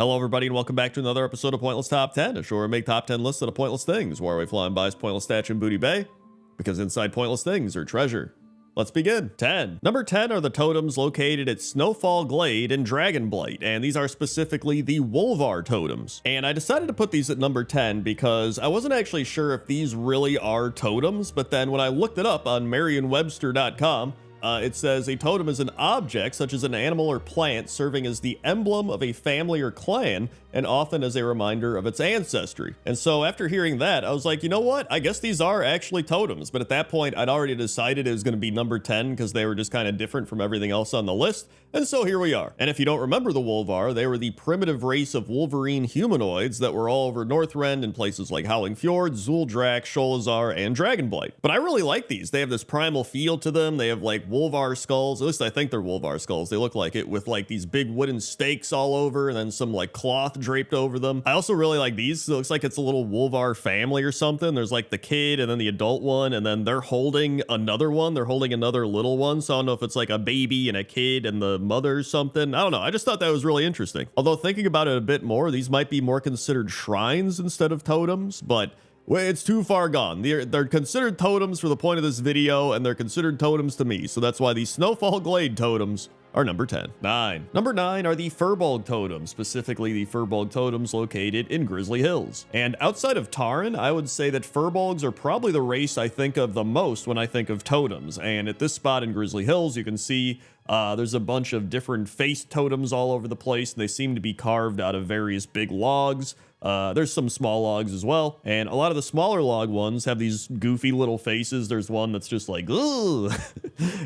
Hello, everybody, and welcome back to another episode of Pointless Top 10, a show where we make top 10 lists of the pointless things, where we fly and buys pointless statue in Booty Bay, because inside pointless things are treasure. Let's begin. 10. Number 10 are the totems located at Snowfall Glade and Dragonblight, and these are specifically the Wolvar totems. And I decided to put these at number 10 because I wasn't actually sure if these really are totems, but then when I looked it up on Merriam-Webster.com, it says a totem is an object, such as an animal or plant, serving as the emblem of a family or clan, and often as a reminder of its ancestry. And so after hearing that, I was like, you know what? I guess these are actually totems. But at that point, I'd already decided it was going to be number 10 because they were just kind of different from everything else on the list. And so here we are. And if you don't remember the Wolvar, they were the primitive race of Wolverine humanoids that were all over Northrend in places like Howling Fjord, Zuuldrack, Sholazar, and Dragonblight. But I really like these. They have this primal feel to them. They have like Wolvar skulls. At least I think they're Wolvar skulls. They look like it, with like these big wooden stakes all over and then some like cloth draped over them. I also really like these. It looks like it's a little Wolvar family or something. There's like the kid and then the adult one, and then they're holding another one. They're holding another little one. So I don't know if it's like a baby and a kid and the mother or something. I don't know. I just thought that was really interesting. Although thinking about it a bit more, these might be more considered shrines instead of totems, but well, it's too far gone. They're considered totems for the point of this video, and they're considered totems to me. So that's why these Snowfall Glade totems are number 10. 9. Number 9 are the Furbolg totems, specifically the Furbolg totems located in Grizzly Hills. And outside of Tauren, I would say that Furbolgs are probably the race I think of the most when I think of totems. And at this spot in Grizzly Hills, you can see there's a bunch of different face totems all over the place. They seem to be carved out of various big logs. There's some small logs as well, and a lot of the smaller log ones have these goofy little faces. There's one that's just like, ugh.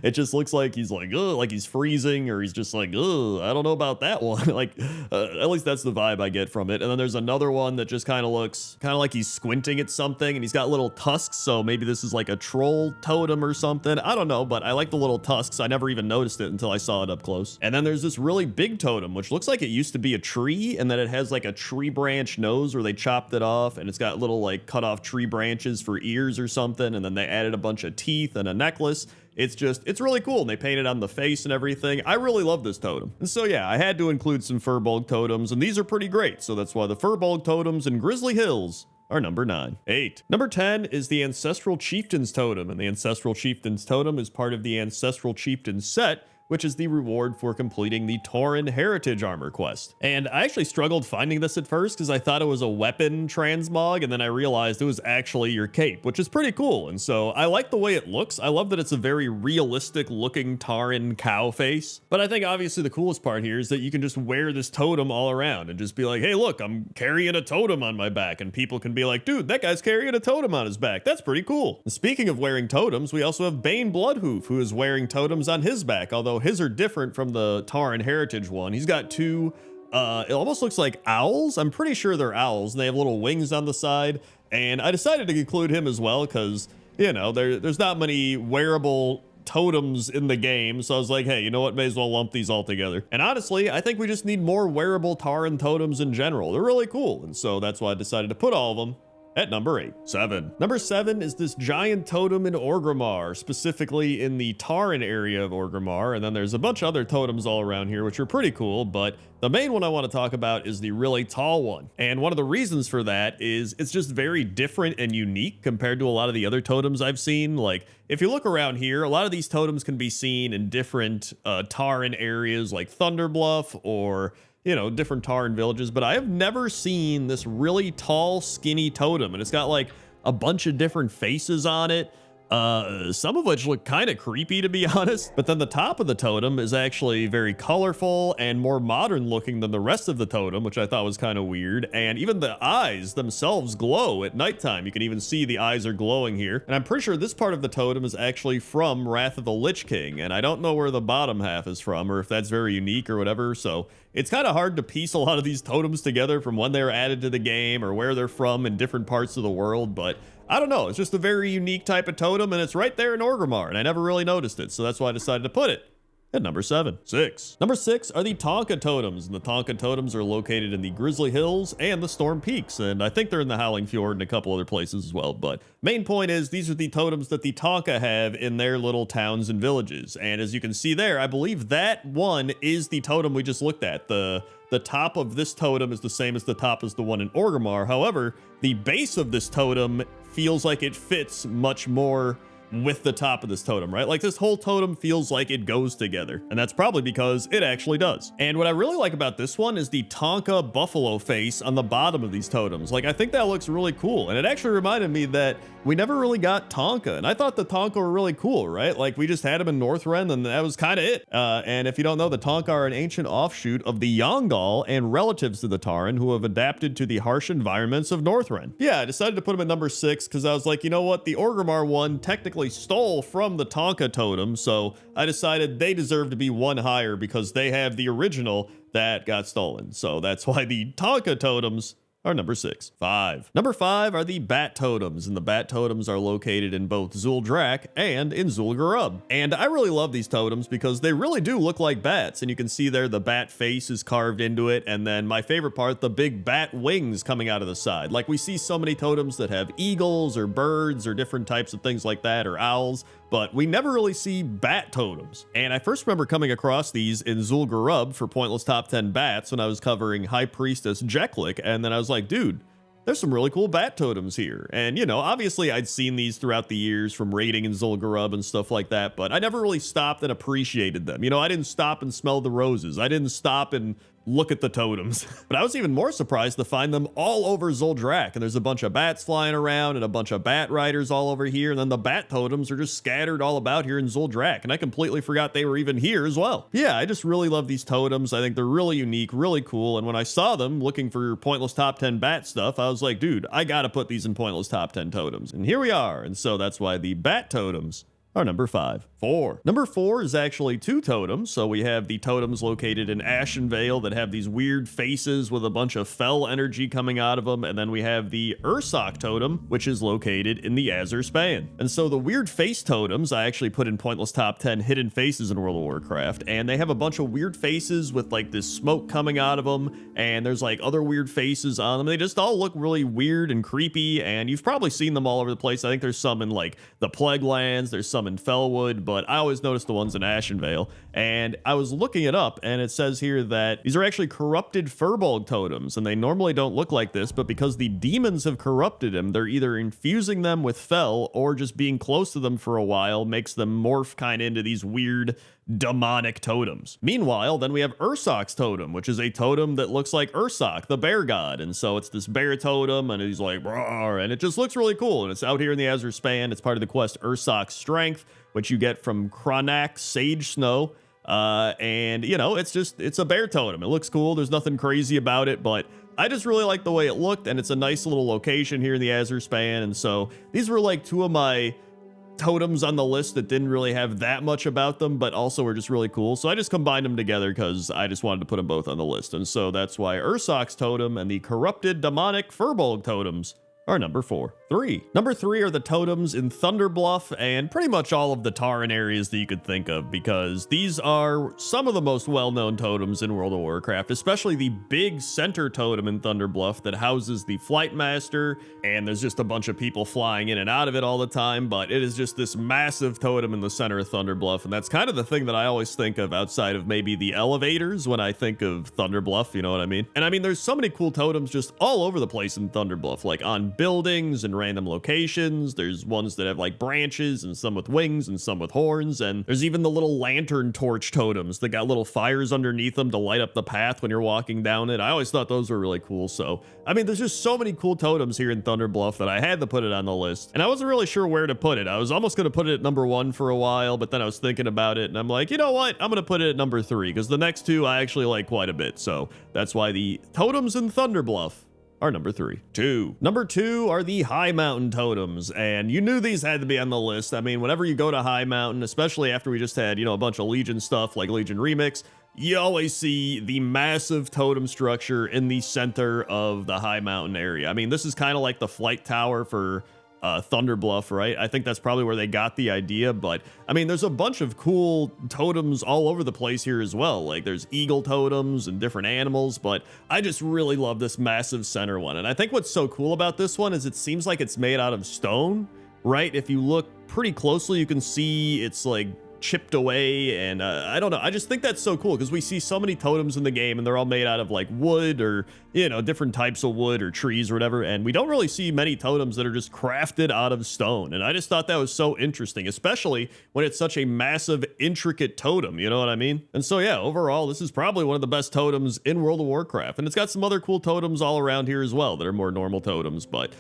It just looks like he's like, ugh, like he's freezing, or he's just like, ugh, I don't know about that one. Like, at least that's the vibe I get from it. And then there's another one that just kind of looks kind of like he's squinting at something, and he's got little tusks, so maybe this is like a troll totem or something. I don't know, but I like the little tusks. I never even noticed it until I saw it up close. And then there's this really big totem, which looks like it used to be a tree, and then it has like a tree branch nose where they chopped it off, and it's got little like cut off tree branches for ears or something, and then they added a bunch of teeth and a necklace. It's really cool, and they painted on the face and everything. I really love this totem. And so yeah, I had to include some Furbolg totems, and these are pretty great. So that's why the Furbolg totems in Grizzly Hills are number 9. 8. Number 10 is the Ancestral Chieftain's totem, and the Ancestral Chieftain's totem is part of the Ancestral Chieftain's set, which is the reward for completing the Tauren Heritage Armor quest. And I actually struggled finding this at first because I thought it was a weapon transmog, and then I realized it was actually your cape, which is pretty cool. And so I like the way it looks. I love that it's a very realistic looking Tauren cow face. But I think obviously the coolest part here is that you can just wear this totem all around and just be like, hey, look, I'm carrying a totem on my back. And people can be like, dude, that guy's carrying a totem on his back. That's pretty cool. And speaking of wearing totems, we also have Bane Bloodhoof, who is wearing totems on his back, although his are different from the Tauren Heritage one. He's got two, it almost looks like owls. I'm pretty sure they're owls, and they have little wings on the side. And I decided to include him as well because, you know, there's not many wearable totems in the game. So I was like, hey, you know what? May as well lump these all together. And honestly, I think we just need more wearable Tauren totems in general. They're really cool. And so that's why I decided to put all of them at number 8. 7. Number 7 is this giant totem in Orgrimmar, specifically in the Tauren area of Orgrimmar, and then there's a bunch of other totems all around here, which are pretty cool, but the main one I want to talk about is the really tall one. And one of the reasons for that is it's just very different and unique compared to a lot of the other totems I've seen. Like, if you look around here, a lot of these totems can be seen in different Tauren areas like Thunderbluff or, you know, different Tauren villages, but I have never seen this really tall, skinny totem, and it's got like a bunch of different faces on it, some of which look kind of creepy, to be honest. But then the top of the totem is actually very colorful and more modern looking than the rest of the totem, which I thought was kind of weird. And even the eyes themselves glow at nighttime. You can even see the eyes are glowing here. And I'm pretty sure this part of the totem is actually from Wrath of the Lich King, and I don't know where the bottom half is from, or if that's very unique or whatever. So it's kind of hard to piece a lot of these totems together from when they were added to the game or where they're from in different parts of the world, but I don't know. It's just a very unique type of totem, and it's right there in Orgrimmar, and I never really noticed it, so that's why I decided to put it at number 7. 6. Number 6 are the Tonka Totems, and the Tonka Totems are located in the Grizzly Hills and the Storm Peaks, and I think they're in the Howling Fjord and a couple other places as well, but main point is these are the totems that the Tonka have in their little towns and villages, and as you can see there, I believe that one is the totem we just looked at. The top of this totem is the same as the top as the one in Orgrimmar. However, the base of this totem feels like it fits much more with the top of this totem, right? Like this whole totem feels like it goes together, and that's probably because it actually does. And what I really like about this one is the Tonka buffalo face on the bottom of these totems. Like, I think that looks really cool, and it actually reminded me that we never really got Tonka, and I thought the Tonka were really cool, right? Like, we just had them in Northrend, and that was kind of it. And if you don't know, the Tonka are an ancient offshoot of the Yongal and relatives to the Tauren who have adapted to the harsh environments of Northrend. Yeah, I decided to put them at number 6 because I was like, you know what? The Orgrimmar one technically stole from the Tonka totem, so I decided they deserve to be one higher because they have the original that got stolen. So that's why the Tonka totems are number 6. 5. Number 5 are the Bat Totems, and the Bat Totems are located in both Zuldrak and in Zul'Gurub. And I really love these totems because they really do look like bats, and you can see there the bat face is carved into it, and then my favorite part, the big bat wings coming out of the side. Like, we see so many totems that have eagles or birds or different types of things like that, or owls, but we never really see bat totems. And I first remember coming across these in Zul'Gurub for Pointless Top 10 Bats when I was covering High Priestess Jeklik, and then I was like, dude, there's some really cool bat totems here. And, you know, obviously I'd seen these throughout the years from raiding in Zul'Gurub and stuff like that, but I never really stopped and appreciated them. You know, I didn't stop and smell the roses. I didn't stop and look at the totems. But I was even more surprised to find them all over Zuldrak, and there's a bunch of bats flying around and a bunch of bat riders all over here, and then the bat totems are just scattered all about here in Zuldrak, and I completely forgot they were even here as well. Yeah, I just really love these totems. I think they're really unique, really cool, and when I saw them looking for Pointless Top 10 Bat stuff, I was like, dude, I gotta put these in Pointless Top 10 Totems. And here we are, and so that's why the Bat Totems are number 5. 4. Number 4 is actually 2 totems. So we have the totems located in Ashenvale that have these weird faces with a bunch of fell energy coming out of them. And then we have the Ursoc totem, which is located in the Azure Span. And so the weird face totems, I actually put in Pointless Top 10 hidden faces in World of Warcraft. And they have a bunch of weird faces with like this smoke coming out of them. And there's like other weird faces on them. They just all look really weird and creepy. And you've probably seen them all over the place. I think there's some in like the Plague Lands. There's some in Fellwood, but I always notice the ones in Ashenvale. And I was looking it up, and it says here that these are actually corrupted Furbolg totems, and they normally don't look like this, but because the demons have corrupted them, they're either infusing them with Fel or just being close to them for a while makes them morph kind of into these weird demonic totems. Meanwhile, then we have Ursoc's totem, which is a totem that looks like Ursoc, the bear god. And so it's this bear totem, and he's like, roar, and it just looks really cool. And it's out here in the Azure Span. It's part of the quest Ursoc's Strength, which you get from Cronak Sage Snow. And, you know, it's a bear totem. It looks cool. There's nothing crazy about it, but I just really like the way it looked, and it's a nice little location here in the Azure Span. And so these were like 2 of my totems on the list that didn't really have that much about them, but also were just really cool. So I just combined them together because I just wanted to put them both on the list. And so that's why Ursoc's totem and the corrupted demonic Furbolg totems are number 4. 3. Number 3 are the totems in Thunderbluff and pretty much all of the Tauren areas that you could think of, because these are some of the most well-known totems in World of Warcraft, especially the big center totem in Thunderbluff that houses the Flight Master, and there's just a bunch of people flying in and out of it all the time, but it is just this massive totem in the center of Thunderbluff, and that's kind of the thing that I always think of outside of maybe the elevators when I think of Thunderbluff, you know what I mean? And I mean, there's so many cool totems just all over the place in Thunderbluff, like on buildings and random locations. There's ones that have like branches and some with wings and some with horns, and there's even the little lantern torch totems that got little fires underneath them to light up the path when you're walking down it. I always thought those were really cool. So I mean, there's just so many cool totems here in Thunderbluff that I had to put it on the list, and I wasn't really sure where to put it. I was almost going to put it at number 1 for a while, but then I was thinking about it and I'm like, you know what, I'm going to put it at number 3 because the next 2 I actually like quite a bit. So that's why the totems in Thunderbluff are number 3. 2. Number 2 are the High Mountain totems, and you knew these had to be on the list. I mean, whenever you go to High Mountain, especially after we just had, you know, a bunch of Legion stuff like Legion Remix, you always see the massive totem structure in the center of the High Mountain area. I mean, this is kind of like the flight tower for Thunder Bluff, right? I think that's probably where they got the idea, but I mean, there's a bunch of cool totems all over the place here as well. Like there's eagle totems and different animals, but I just really love this massive center one. And I think what's so cool about this one is it seems like it's made out of stone, right? If you look pretty closely, you can see it's like chipped away, and I don't know, I just think that's so cool because we see so many totems in the game and they're all made out of like wood or, you know, different types of wood or trees or whatever, and we don't really see many totems that are just crafted out of stone. And I just thought that was so interesting, especially when it's such a massive intricate totem, you know what I mean? And so yeah, overall this is probably one of the best totems in World of Warcraft, and it's got some other cool totems all around here as well that are more normal totems, but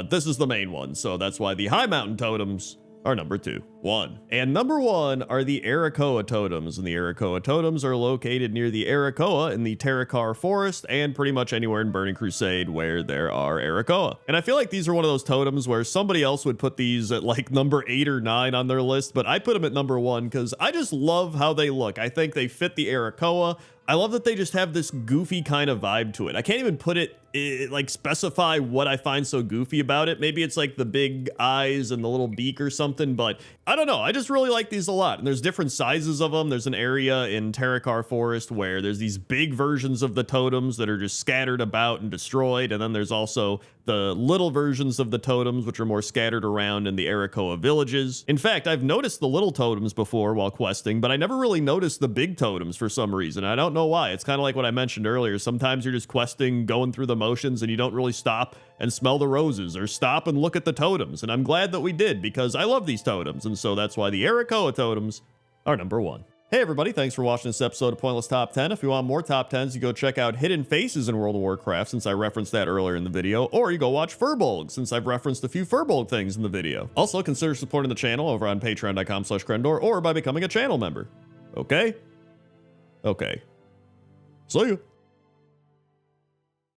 this is the main one, so that's why the high mountain totems are number 1. And number 1 are the Arakoa totems, and the Arakoa totems are located near the Arakoa in the Terakar forest and pretty much anywhere in Burning Crusade where there are Arakoa. And I feel like these are one of those totems where somebody else would put these at like number 8 or 9 on their list, but I put them at number 1 because I just love how they look. I think they fit the Arakoa. I love that they just have this goofy kind of vibe to it. I can't even put it, like specify what I find so goofy about it. Maybe it's like the big eyes and the little beak or something, but I don't know. I just really like these a lot. And there's different sizes of them. There's an area in Terakar Forest where there's these big versions of the totems that are just scattered about and destroyed. And then there's also the little versions of the totems, which are more scattered around in the Arakoa villages. In fact, I've noticed the little totems before while questing, but I never really noticed the big totems for some reason. I don't know why. It's kind of like what I mentioned earlier. Sometimes you're just questing, going through the motions, and you don't really stop and smell the roses or stop and look at the totems. And I'm glad that we did because I love these totems. And so that's why the Arakoa totems are number 1. Hey everybody, thanks for watching this episode of Pointless Top 10. If you want more Top 10s, you go check out Hidden Faces in World of Warcraft, since I referenced that earlier in the video, or you go watch Furbolg, since I've referenced a few Furbolg things in the video. Also, consider supporting the channel over on patreon.com/Crendor or by becoming a channel member. Okay? Okay. See you.